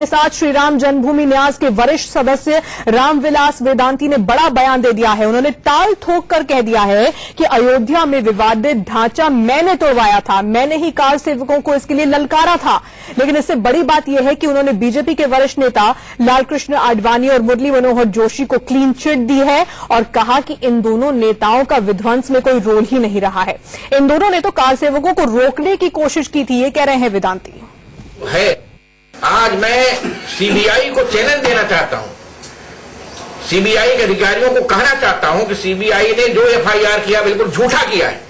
के साथ श्री राम जन्मभूमि न्यास के वरिष्ठ सदस्य रामविलास वेदांती ने बड़ा बयान दे दिया है। उन्होंने टाल ठोक कर कह दिया है कि अयोध्या में विवादित ढांचा मैंने तोड़वाया था, मैंने ही कार सेवकों को इसके लिए ललकारा था। लेकिन इससे बड़ी बात यह है कि उन्होंने बीजेपी के वरिष्ठ नेता लालकृष्ण आडवाणी और मुरली मनोहर जोशी को क्लीन चिट दी है और कहा कि इन दोनों नेताओं का विध्वंस में कोई रोल ही नहीं रहा है। इन दोनों ने तो कार सेवकों को रोकने की कोशिश की थी, ये कह रहे हैं वेदांती। आज मैं सीबीआई को चैलेंज देना चाहता हूं, सीबीआई के अधिकारियों को कहना चाहता हूं कि सीबीआई ने जो एफआईआर किया बिल्कुल झूठा किया है।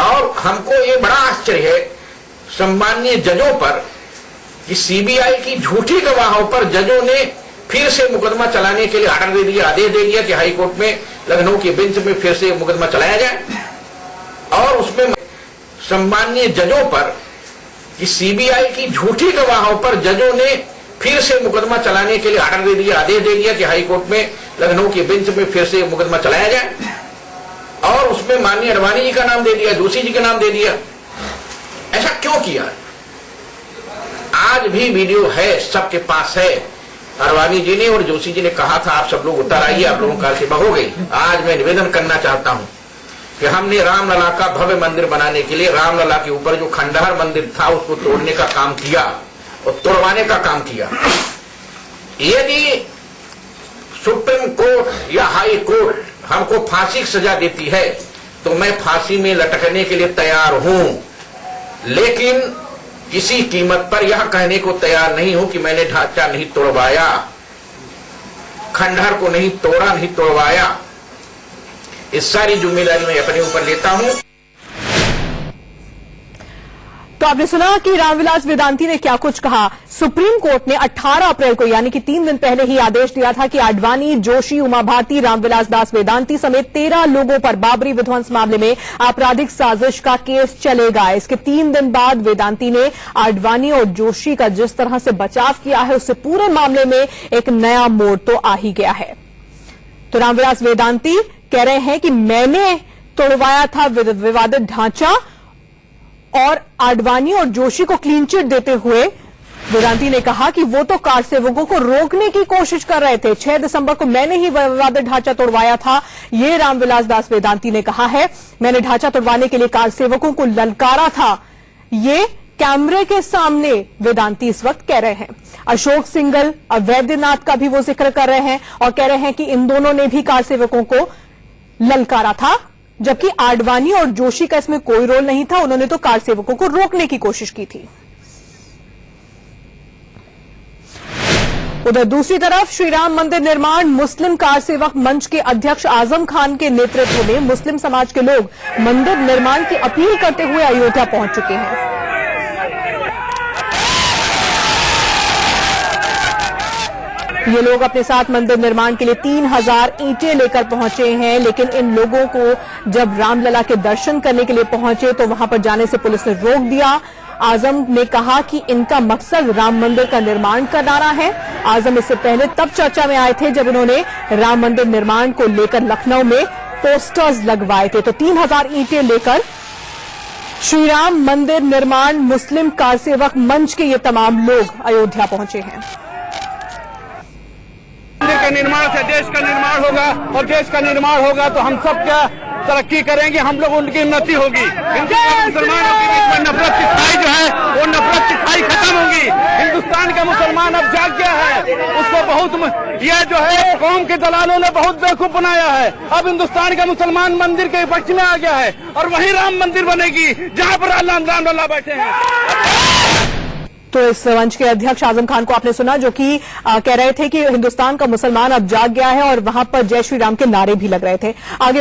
और हमको ये बड़ा आश्चर्य है सम्माननीय जजों पर कि सीबीआई की झूठी गवाहों पर जजों ने फिर से मुकदमा चलाने के लिए आर्डर दे दिया, आदेश दे दिया कि हाईकोर्ट में लखनऊ की बेंच में फिर से मुकदमा चलाया जाए। और उसमें सम्माननीय जजों पर कि सीबीआई की झूठी गवाहों पर जजों ने फिर से मुकदमा चलाने के लिए आर्डर दे दिया, आदेश दे दिया कि हाईकोर्ट में लखनऊ की बेंच में फिर से मुकदमा चलाया जाए। और उसमें माननीय आडवाणी जी का नाम दे दिया, जोशी जी का नाम दे दिया। ऐसा क्यों किया? आज भी वीडियो है, सबके पास है। आडवाणी जी ने और जोशी जी ने कहा था आप सब लोग उतर आइए, आप लोगों का सेवा हो गई। आज मैं निवेदन करना चाहता हूं कि हमने रामलला का भव्य मंदिर बनाने के लिए रामलला के ऊपर जो खंडहर मंदिर था उसको तोड़ने का काम किया और तोड़वाने का काम किया। यदि सुप्रीम कोर्ट या हाई कोर्ट हमको फांसी की सजा देती है तो मैं फांसी में लटकने के लिए तैयार हूं, लेकिन किसी कीमत पर यह कहने को तैयार नहीं हूं कि मैंने ढांचा नहीं तोड़वाया, खंडहर को नहीं तोड़ा, नहीं तोड़वाया। इस सारी जिम्मेदारी मैं अपने ऊपर लेता हूं। तो आपने सुना कि रामविलास वेदांती ने क्या कुछ कहा। सुप्रीम कोर्ट ने 18 अप्रैल को यानी कि 3 दिन पहले ही आदेश दिया था कि आडवाणी, जोशी, उमा भारती, रामविलास दास वेदांती समेत 13 लोगों पर बाबरी विध्वंस मामले में आपराधिक साजिश का केस चलेगा। इसके 3 दिन बाद वेदांती ने आडवाणी और जोशी का जिस तरह से बचाव किया है उससे पूरे मामले में एक नया मोड़ तो आ ही गया है। तो रामविलास वेदांती कह रहे हैं कि मैंने तोड़वाया था विवादित ढांचा और आडवाणी और जोशी को क्लीन चिट देते हुए वेदांती ने कहा कि वो तो कार सेवकों को रोकने की कोशिश कर रहे थे। 6 दिसंबर को मैंने ही विवादित ढांचा तोड़वाया था, ये रामविलास दास वेदांती ने कहा है। मैंने ढांचा तोड़वाने के लिए कार सेवकों को ललकारा था, ये कैमरे के सामने वेदांती इस वक्त कह रहे हैं। अशोक सिंघल, अवैधनाथ का भी वो जिक्र कर रहे हैं और कह रहे हैं कि इन दोनों ने भी कार सेवकों को ललकारा था, जबकि आडवाणी और जोशी का इसमें कोई रोल नहीं था। उन्होंने तो कार सेवकों को रोकने की कोशिश की थी। उधर दूसरी तरफ श्री राम मंदिर निर्माण मुस्लिम कार सेवक मंच के अध्यक्ष आजम खान के नेतृत्व में मुस्लिम समाज के लोग मंदिर निर्माण की अपील करते हुए अयोध्या पहुंच चुके हैं। ये लोग अपने साथ मंदिर निर्माण के लिए 3000 ईंटें लेकर पहुंचे हैं, लेकिन इन लोगों को जब रामलला के दर्शन करने के लिए पहुंचे तो वहां पर जाने से पुलिस ने रोक दिया। आजम ने कहा कि इनका मकसद राम मंदिर का निर्माण कराना है। आजम इससे पहले तब चर्चा में आए थे जब उन्होंने राम मंदिर निर्माण को लेकर लखनऊ में पोस्टर्स लगवाए थे। तो 3000 ईंटें लेकर श्री राम मंदिर निर्माण मुस्लिम कार सेवक मंच के ये तमाम लोग अयोध्या पहुंचे हैं। मंदिर के निर्माण से देश का निर्माण होगा और देश का निर्माण होगा तो हम सब क्या तरक्की करेंगे, हम लोग उनकी उन्नति होगी। मुसलमानों के बीच में नफरत की खाई जो है वो नफरत की खाई खत्म होगी। हिंदुस्तान का मुसलमान अब जाग गया है, उसको बहुत ये जो है कौम के दलालों ने बहुत बेवकूफ बनाया है। अब हिंदुस्तान का मुसलमान मंदिर के पक्ष में आ गया है और वही राम मंदिर बनेगी जहां पर रामलला बैठे हैं। तो इस मंच के अध्यक्ष आजम खान को आपने सुना, जो कि कह रहे थे कि हिंदुस्तान का मुसलमान अब जाग गया है और वहां पर जय श्री राम के नारे भी लग रहे थे। आगे